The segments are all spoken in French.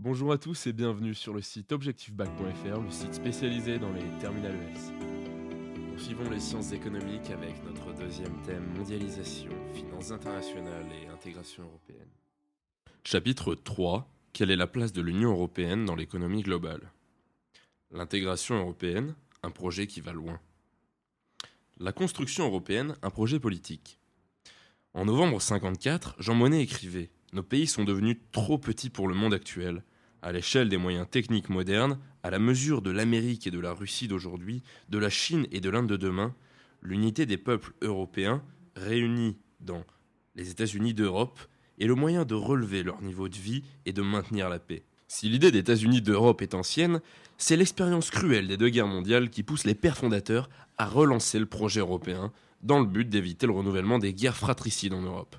Bonjour à tous et bienvenue sur le site objectifbac.fr, le site spécialisé dans les terminales ES. Poursuivons les sciences économiques avec notre deuxième thème, mondialisation, finances internationales et intégration européenne. Chapitre 3. Quelle est la place de l'Union européenne dans l'économie globale? L'intégration européenne, un projet qui va loin. La construction européenne, un projet politique. En novembre 1954, Jean Monnet écrivait « Nos pays sont devenus trop petits pour le monde actuel. À l'échelle des moyens techniques modernes, à la mesure de l'Amérique et de la Russie d'aujourd'hui, de la Chine et de l'Inde de demain, l'unité des peuples européens, réunis dans les États-Unis d'Europe, est le moyen de relever leur niveau de vie et de maintenir la paix. » Si l'idée des États-Unis d'Europe est ancienne, c'est l'expérience cruelle des deux guerres mondiales qui pousse les pères fondateurs à relancer le projet européen dans le but d'éviter le renouvellement des guerres fratricides en Europe.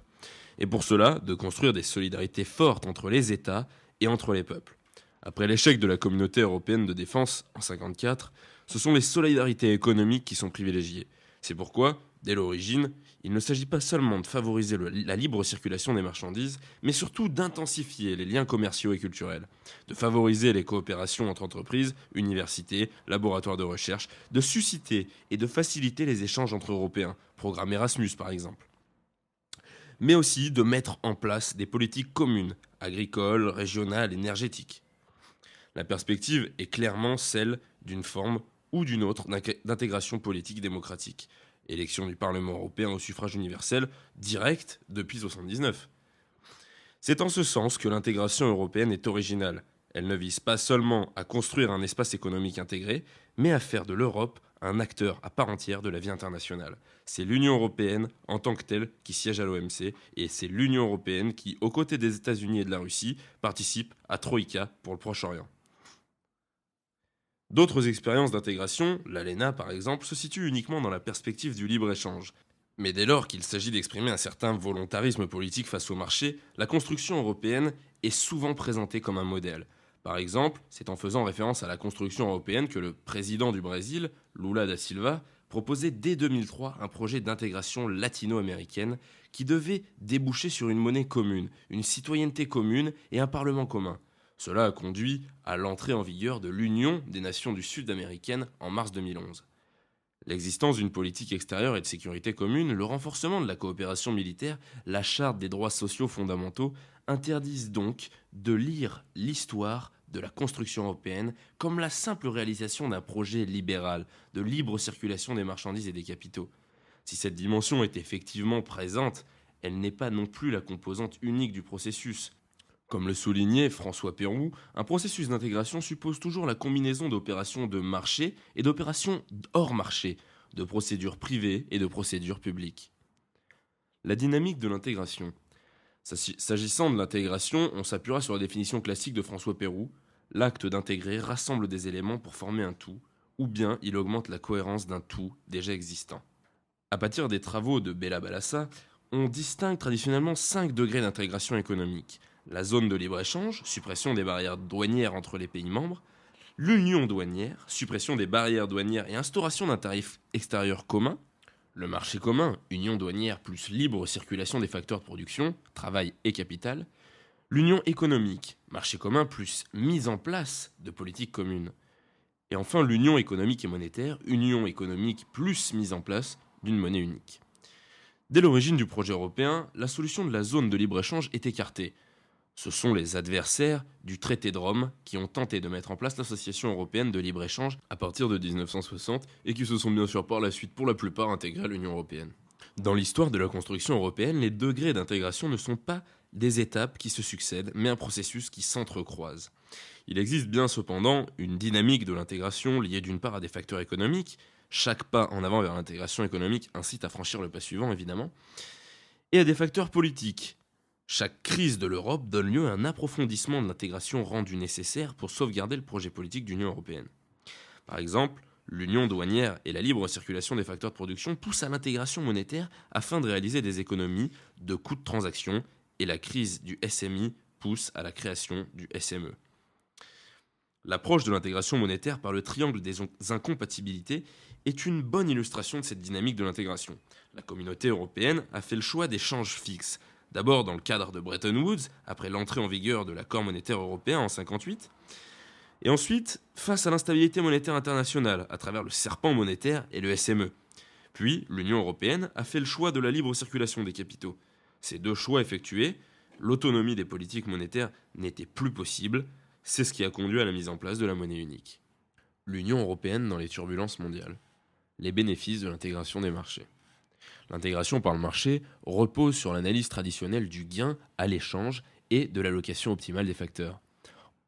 Et pour cela, de construire des solidarités fortes entre les États et entre les peuples. Après l'échec de la communauté européenne de défense en 1954, ce sont les solidarités économiques qui sont privilégiées. C'est pourquoi, dès l'origine, il ne s'agit pas seulement de favoriser la libre circulation des marchandises, mais surtout d'intensifier les liens commerciaux et culturels, de favoriser les coopérations entre entreprises, universités, laboratoires de recherche, de susciter et de faciliter les échanges entre Européens, programme Erasmus par exemple, mais aussi de mettre en place des politiques communes, agricoles, régionales, énergétiques. La perspective est clairement celle d'une forme ou d'une autre d'intégration politique démocratique. Élection du Parlement européen au suffrage universel direct depuis 1979. C'est en ce sens que l'intégration européenne est originale. Elle ne vise pas seulement à construire un espace économique intégré, mais à faire de l'Europe un acteur à part entière de la vie internationale. C'est l'Union européenne en tant que telle qui siège à l'OMC, et c'est l'Union européenne qui, aux côtés des États-Unis et de la Russie, participe à Troïka pour le Proche-Orient. D'autres expériences d'intégration, l'ALENA par exemple, se situent uniquement dans la perspective du libre-échange. Mais dès lors qu'il s'agit d'exprimer un certain volontarisme politique face au marché, la construction européenne est souvent présentée comme un modèle. Par exemple, c'est en faisant référence à la construction européenne que le président du Brésil, Lula da Silva, proposait dès 2003 un projet d'intégration latino-américaine qui devait déboucher sur une monnaie commune, une citoyenneté commune et un parlement commun. Cela a conduit à l'entrée en vigueur de l'Union des nations du Sud américaines en mars 2011. L'existence d'une politique extérieure et de sécurité commune, le renforcement de la coopération militaire, la charte des droits sociaux fondamentaux interdisent donc de lire l'histoire de la construction européenne comme la simple réalisation d'un projet libéral de libre circulation des marchandises et des capitaux. Si cette dimension est effectivement présente, elle n'est pas non plus la composante unique du processus. Comme le soulignait François Pérou, un processus d'intégration suppose toujours la combinaison d'opérations de marché et d'opérations hors marché, de procédures privées et de procédures publiques. La dynamique de l'intégration. S'agissant de l'intégration, on s'appuiera sur la définition classique de François Pérou. L'acte d'intégrer rassemble des éléments pour former un tout, ou bien il augmente la cohérence d'un tout déjà existant. À partir des travaux de Bella Balassa, on distingue traditionnellement 5 degrés d'intégration économique. La zone de libre-échange, suppression des barrières douanières entre les pays membres, l'union douanière, suppression des barrières douanières et instauration d'un tarif extérieur commun, le marché commun, union douanière plus libre circulation des facteurs de production, travail et capital, l'union économique, marché commun plus mise en place de politiques communes, et enfin l'union économique et monétaire, union économique plus mise en place d'une monnaie unique. Dès l'origine du projet européen, la solution de la zone de libre-échange est écartée. Ce sont les adversaires du traité de Rome qui ont tenté de mettre en place l'Association européenne de libre-échange à partir de 1960 et qui se sont bien sûr par la suite pour la plupart intégrés à l'Union européenne. Dans l'histoire de la construction européenne, les degrés d'intégration ne sont pas des étapes qui se succèdent, mais un processus qui s'entrecroise. Il existe bien cependant une dynamique de l'intégration liée d'une part à des facteurs économiques, chaque pas en avant vers l'intégration économique incite à franchir le pas suivant évidemment, et à des facteurs politiques. Chaque crise de l'Europe donne lieu à un approfondissement de l'intégration rendue nécessaire pour sauvegarder le projet politique d'Union européenne. Par exemple, l'union douanière et la libre circulation des facteurs de production poussent à l'intégration monétaire afin de réaliser des économies de coûts de transaction et la crise du SMI pousse à la création du SME. L'approche de l'intégration monétaire par le triangle des incompatibilités est une bonne illustration de cette dynamique de l'intégration. La communauté européenne a fait le choix d'échanges fixes, D'abord dans le cadre de Bretton Woods, après l'entrée en vigueur de l'accord monétaire européen en 1958, et ensuite face à l'instabilité monétaire internationale, à travers le serpent monétaire et le SME. Puis, l'Union européenne a fait le choix de la libre circulation des capitaux. Ces deux choix effectués, l'autonomie des politiques monétaires n'était plus possible, c'est ce qui a conduit à la mise en place de la monnaie unique. L'Union européenne dans les turbulences mondiales. Les bénéfices de l'intégration des marchés. L'intégration par le marché repose sur l'analyse traditionnelle du gain à l'échange et de l'allocation optimale des facteurs.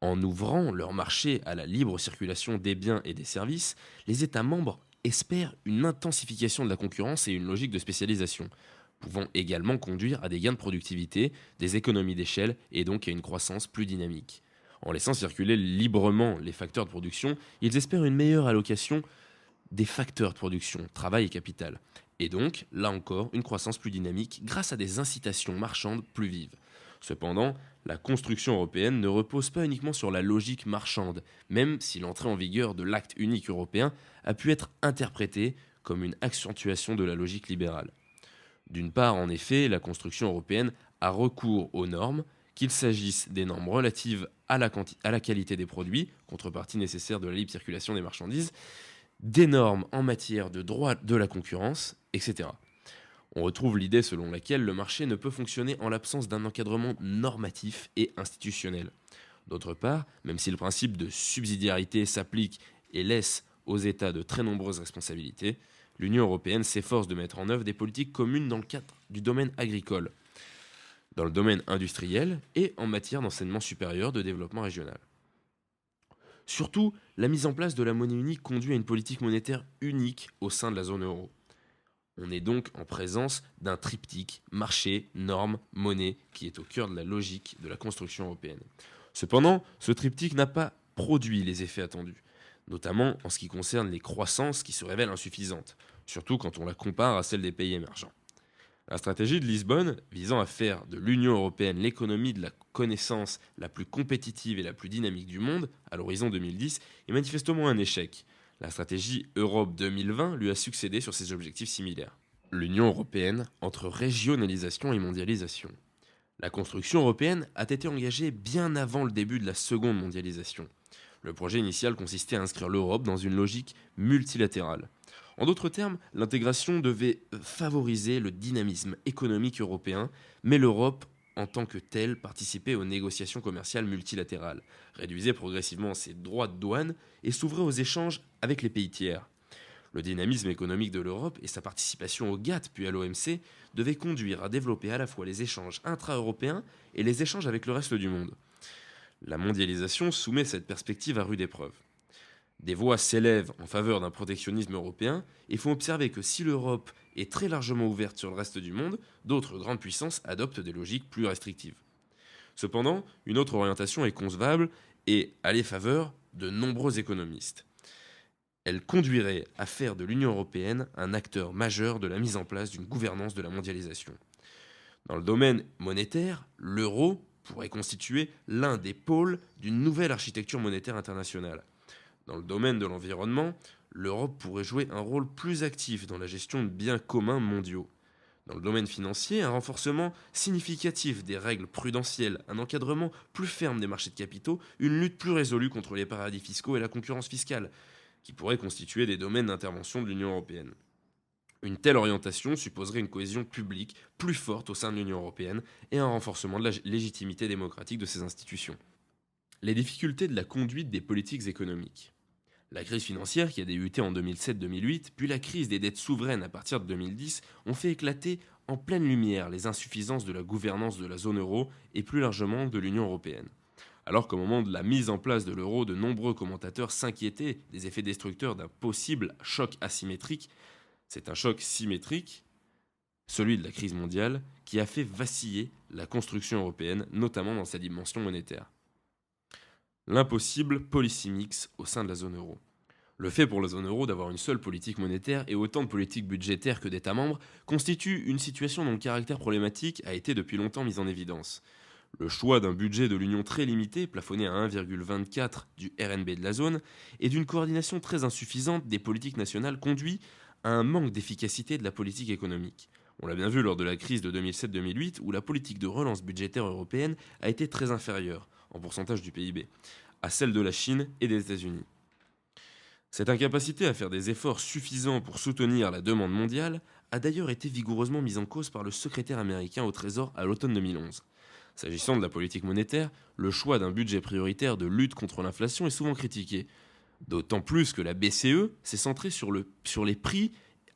En ouvrant leur marché à la libre circulation des biens et des services, les États membres espèrent une intensification de la concurrence et une logique de spécialisation, pouvant également conduire à des gains de productivité, des économies d'échelle et donc à une croissance plus dynamique. En laissant circuler librement les facteurs de production, ils espèrent une meilleure allocation des facteurs de production, travail et capital, et donc, là encore, une croissance plus dynamique grâce à des incitations marchandes plus vives. Cependant, la construction européenne ne repose pas uniquement sur la logique marchande, même si l'entrée en vigueur de l'acte unique européen a pu être interprétée comme une accentuation de la logique libérale. D'une part, en effet, la construction européenne a recours aux normes, qu'il s'agisse des normes relatives à la qualité des produits, contrepartie nécessaire de la libre circulation des marchandises, des normes en matière de droit de la concurrence, etc. On retrouve l'idée selon laquelle le marché ne peut fonctionner en l'absence d'un encadrement normatif et institutionnel. D'autre part, même si le principe de subsidiarité s'applique et laisse aux États de très nombreuses responsabilités, l'Union européenne s'efforce de mettre en œuvre des politiques communes dans le cadre du domaine agricole, dans le domaine industriel et en matière d'enseignement supérieur de développement régional. Surtout, la mise en place de la monnaie unique conduit à une politique monétaire unique au sein de la zone euro. On est donc en présence d'un triptyque marché, normes, monnaie qui est au cœur de la logique de la construction européenne. Cependant, ce triptyque n'a pas produit les effets attendus, notamment en ce qui concerne les croissances qui se révèlent insuffisantes, surtout quand on la compare à celle des pays émergents. La stratégie de Lisbonne, visant à faire de l'Union européenne l'économie de la connaissance la plus compétitive et la plus dynamique du monde, à l'horizon 2010, est manifestement un échec. La stratégie Europe 2020 lui a succédé sur ses objectifs similaires. L'Union européenne entre régionalisation et mondialisation. La construction européenne a été engagée bien avant le début de la seconde mondialisation. Le projet initial consistait à inscrire l'Europe dans une logique multilatérale. En d'autres termes, l'intégration devait favoriser le dynamisme économique européen, mais l'Europe, en tant que telle, participait aux négociations commerciales multilatérales, réduisait progressivement ses droits de douane et s'ouvrait aux échanges avec les pays tiers. Le dynamisme économique de l'Europe et sa participation au GATT puis à l'OMC devaient conduire à développer à la fois les échanges intra-européens et les échanges avec le reste du monde. La mondialisation soumet cette perspective à rude épreuve. Des voix s'élèvent en faveur d'un protectionnisme européen et font observer que si l'Europe est très largement ouverte sur le reste du monde, d'autres grandes puissances adoptent des logiques plus restrictives. Cependant, une autre orientation est concevable et à les faveurs de nombreux économistes. Elle conduirait à faire de l'Union européenne un acteur majeur de la mise en place d'une gouvernance de la mondialisation. Dans le domaine monétaire, l'euro pourrait constituer l'un des pôles d'une nouvelle architecture monétaire internationale. Dans le domaine de l'environnement, l'Europe pourrait jouer un rôle plus actif dans la gestion de biens communs mondiaux. Dans le domaine financier, un renforcement significatif des règles prudentielles, un encadrement plus ferme des marchés de capitaux, une lutte plus résolue contre les paradis fiscaux et la concurrence fiscale, qui pourraient constituer des domaines d'intervention de l'Union européenne. Une telle orientation supposerait une cohésion publique plus forte au sein de l'Union européenne et un renforcement de la légitimité démocratique de ses institutions. Les difficultés de la conduite des politiques économiques. La crise financière qui a débuté en 2007-2008, puis la crise des dettes souveraines à partir de 2010 ont fait éclater en pleine lumière les insuffisances de la gouvernance de la zone euro et plus largement de l'Union européenne. Alors qu'au moment de la mise en place de l'euro, de nombreux commentateurs s'inquiétaient des effets destructeurs d'un possible choc asymétrique, c'est un choc symétrique, celui de la crise mondiale, qui a fait vaciller la construction européenne, notamment dans sa dimension monétaire. L'impossible policy mix au sein de la zone euro. Le fait pour la zone euro d'avoir une seule politique monétaire et autant de politiques budgétaires que d'États membres constitue une situation dont le caractère problématique a été depuis longtemps mis en évidence. Le choix d'un budget de l'Union très limité, plafonné à 1,24 du RNB de la zone, et d'une coordination très insuffisante des politiques nationales conduit à un manque d'efficacité de la politique économique. On l'a bien vu lors de la crise de 2007-2008 où la politique de relance budgétaire européenne a été très inférieure, en pourcentage du PIB, à celle de la Chine et des États-Unis. Cette incapacité à faire des efforts suffisants pour soutenir la demande mondiale a d'ailleurs été vigoureusement mise en cause par le secrétaire américain au Trésor à l'automne 2011. S'agissant de la politique monétaire, le choix d'un budget prioritaire de lutte contre l'inflation est souvent critiqué, d'autant plus que la BCE s'est centrée sur les prix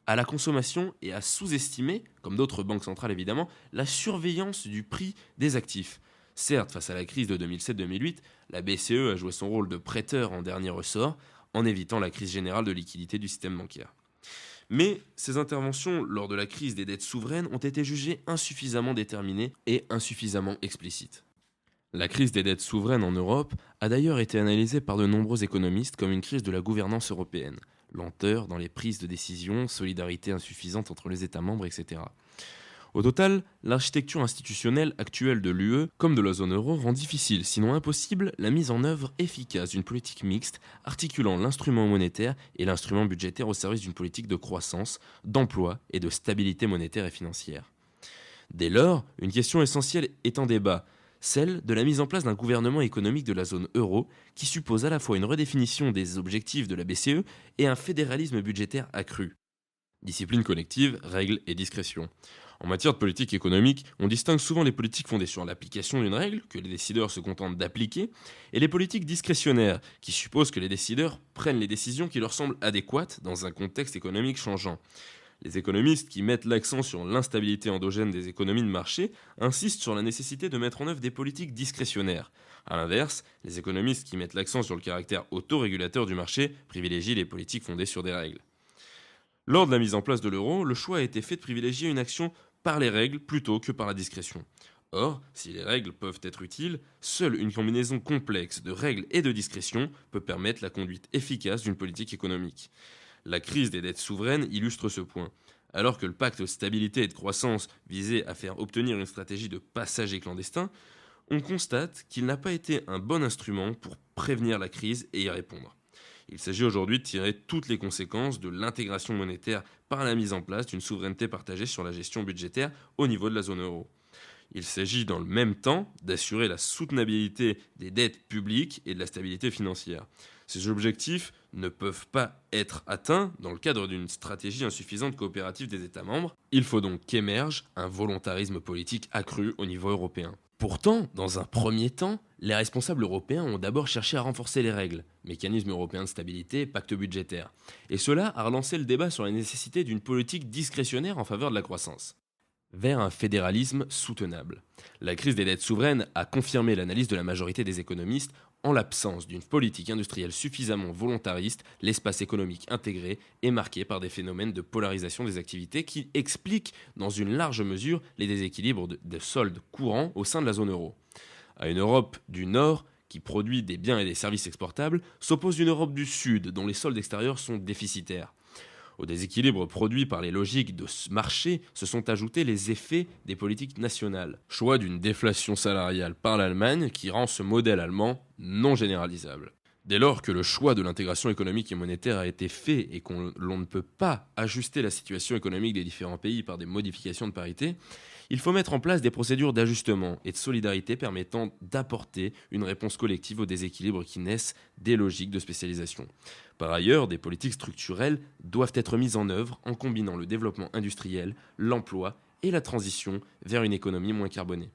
à la consommation et a sous-estimé, comme d'autres banques centrales évidemment, la surveillance du prix des actifs. Certes, face à la crise de 2007-2008, la BCE a joué son rôle de prêteur en dernier ressort, en évitant la crise générale de liquidité du système bancaire. Mais ces interventions lors de la crise des dettes souveraines ont été jugées insuffisamment déterminées et insuffisamment explicites. La crise des dettes souveraines en Europe a d'ailleurs été analysée par de nombreux économistes comme une crise de la gouvernance européenne. Lenteur dans les prises de décision, solidarité insuffisante entre les États membres, etc. Au total, l'architecture institutionnelle actuelle de l'UE, comme de la zone euro, rend difficile, sinon impossible, la mise en œuvre efficace d'une politique mixte articulant l'instrument monétaire et l'instrument budgétaire au service d'une politique de croissance, d'emploi et de stabilité monétaire et financière. Dès lors, une question essentielle est en débat, celle de la mise en place d'un gouvernement économique de la zone euro qui suppose à la fois une redéfinition des objectifs de la BCE et un fédéralisme budgétaire accru. Discipline collective, règles et discrétion. En matière de politique économique, on distingue souvent les politiques fondées sur l'application d'une règle, que les décideurs se contentent d'appliquer, et les politiques discrétionnaires, qui supposent que les décideurs prennent les décisions qui leur semblent adéquates dans un contexte économique changeant. Les économistes qui mettent l'accent sur l'instabilité endogène des économies de marché insistent sur la nécessité de mettre en œuvre des politiques discrétionnaires. A l'inverse, les économistes qui mettent l'accent sur le caractère autorégulateur du marché privilégient les politiques fondées sur des règles. Lors de la mise en place de l'euro, le choix a été fait de privilégier une action par les règles plutôt que par la discrétion. Or, si les règles peuvent être utiles, seule une combinaison complexe de règles et de discrétion peut permettre la conduite efficace d'une politique économique. La crise des dettes souveraines illustre ce point. Alors que le pacte de stabilité et de croissance visait à faire obtenir une stratégie de passagers clandestins, on constate qu'il n'a pas été un bon instrument pour prévenir la crise et y répondre. Il s'agit aujourd'hui de tirer toutes les conséquences de l'intégration monétaire par la mise en place d'une souveraineté partagée sur la gestion budgétaire au niveau de la zone euro. Il s'agit dans le même temps d'assurer la soutenabilité des dettes publiques et de la stabilité financière. Ces objectifs ne peuvent pas être atteints dans le cadre d'une stratégie insuffisante coopérative des États membres. Il faut donc qu'émerge un volontarisme politique accru au niveau européen. Pourtant, dans un premier temps, les responsables européens ont d'abord cherché à renforcer les règles, mécanisme européen de stabilité, pacte budgétaire. Et cela a relancé le débat sur la nécessité d'une politique discrétionnaire en faveur de la croissance. Vers un fédéralisme soutenable. La crise des dettes souveraines a confirmé l'analyse de la majorité des économistes. En l'absence d'une politique industrielle suffisamment volontariste, l'espace économique intégré est marqué par des phénomènes de polarisation des activités qui expliquent dans une large mesure les déséquilibres de soldes courants au sein de la zone euro. À une Europe du Nord qui produit des biens et des services exportables s'oppose une Europe du Sud dont les soldes extérieurs sont déficitaires. Au déséquilibre produit par les logiques de ce marché se sont ajoutés les effets des politiques nationales. Choix d'une déflation salariale par l'Allemagne qui rend ce modèle allemand non généralisable. Dès lors que le choix de l'intégration économique et monétaire a été fait et l'on ne peut pas ajuster la situation économique des différents pays par des modifications de parité, il faut mettre en place des procédures d'ajustement et de solidarité permettant d'apporter une réponse collective aux déséquilibres qui naissent des logiques de spécialisation. Par ailleurs, des politiques structurelles doivent être mises en œuvre en combinant le développement industriel, l'emploi et la transition vers une économie moins carbonée.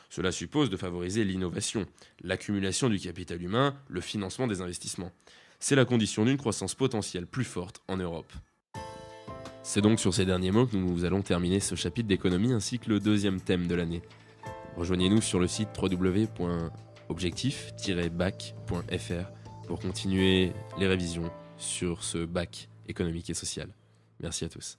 Cela suppose de favoriser l'innovation, l'accumulation du capital humain, le financement des investissements. C'est la condition d'une croissance potentielle plus forte en Europe. C'est donc sur ces derniers mots que nous allons terminer ce chapitre d'économie ainsi que le deuxième thème de l'année. Rejoignez-nous sur le site www.objectif-bac.fr pour continuer les révisions sur ce bac économique et social. Merci à tous.